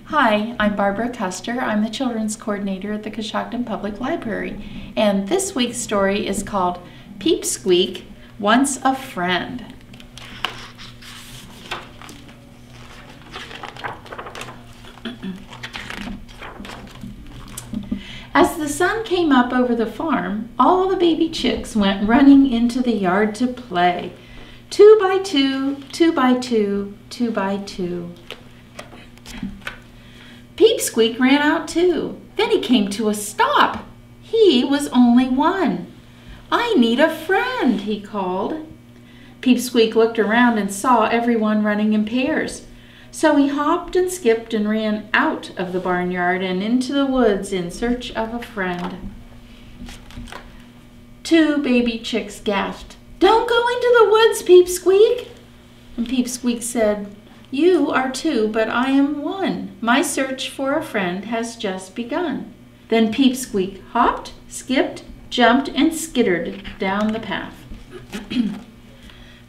Hi, I'm Barbara Custer. I'm the Children's Coordinator at the Coshocton Public Library, and this week's story is called Peepsqueak, Once a Friend. As the sun came up over the farm, all the baby chicks went running into the yard to play. 2 by 2, 2 by 2, 2 by 2. Peepsqueak ran out too. Then he came to a stop. He was only one. "I need a friend," he called. Peepsqueak looked around and saw everyone running in pairs. So he hopped and skipped and ran out of the barnyard and into the woods in search of a friend. 2 baby chicks gasped, "Don't go into the woods, Peepsqueak." And Peepsqueak said, "You are 2, but I am 1. My search for a friend has just begun." Then Peepsqueak hopped, skipped, jumped, and skittered down the path.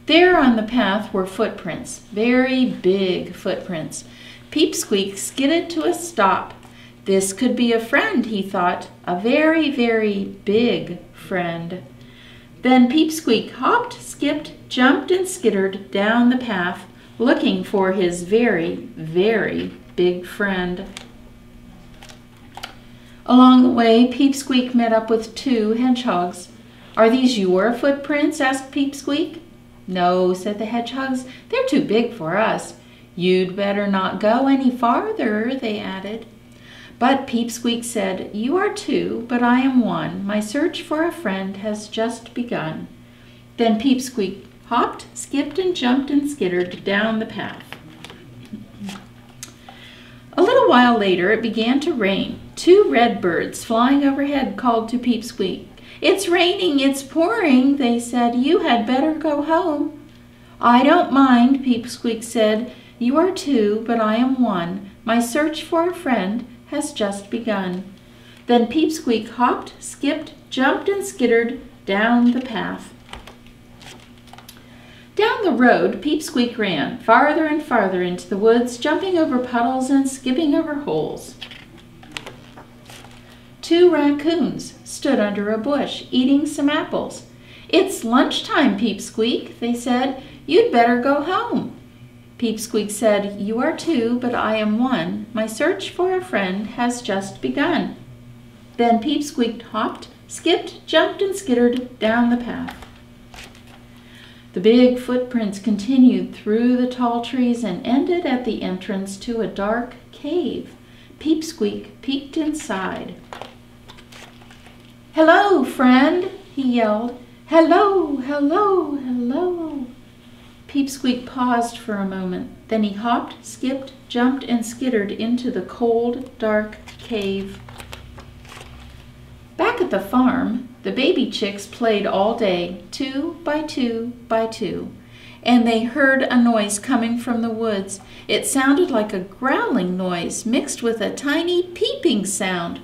There on the path were footprints, very big footprints. Peepsqueak skidded to a stop. This could be a friend, he thought, a very, very big friend. Then Peepsqueak hopped, skipped, jumped, and skittered down the path, looking for his very, very big friend. Along the way, Peepsqueak met up with 2 hedgehogs. "Are these your footprints?" asked Peepsqueak. "No," said the hedgehogs. "They're too big for us." "You'd better not go any farther," they added. But Peepsqueak said, "You are 2, but I am 1. My search for a friend has just begun." Then Peepsqueak hopped, skipped, and jumped and skittered down the path. A little while later, it began to rain. 2 red birds flying overhead called to Peepsqueak. "It's raining, it's pouring," they said. "You had better go home." "I don't mind," Peepsqueak said. "You are 2, but I am 1. My search for a friend has just begun." Then Peepsqueak hopped, skipped, jumped, and skittered down the path. Down the road, Peepsqueak ran, farther and farther into the woods, jumping over puddles and skipping over holes. 2 raccoons stood under a bush, eating some apples. "It's lunchtime, Peepsqueak," they said. "You'd better go home." Peepsqueak said, "You are 2, but I am 1. My search for a friend has just begun." Then Peepsqueak hopped, skipped, jumped, and skittered down the path. The big footprints continued through the tall trees and ended at the entrance to a dark cave. Peepsqueak peeked inside. "Hello, friend," he yelled. "Hello, hello, hello." Peepsqueak paused for a moment. Then he hopped, skipped, jumped, and skittered into the cold, dark cave. Back at the farm, the baby chicks played all day, 2 by 2 by 2, and they heard a noise coming from the woods. It sounded like a growling noise mixed with a tiny peeping sound.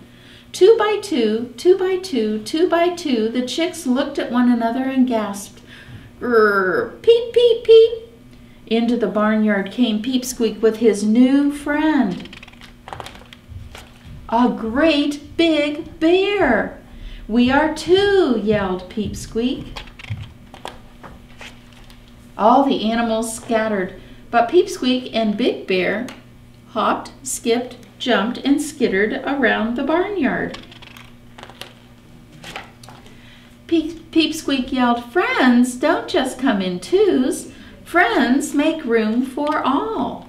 2 by 2, 2 by 2, 2 by 2, the chicks looked at one another and gasped, "Grrr, peep, peep, peep." Into the barnyard came Peepsqueak with his new friend. "A great big bear." "We are 2, yelled Peepsqueak. All the animals scattered, but Peepsqueak and Big Bear hopped, skipped, jumped, and skittered around the barnyard. Peepsqueak yelled, "Friends, don't just come in 2s. Friends make room for all."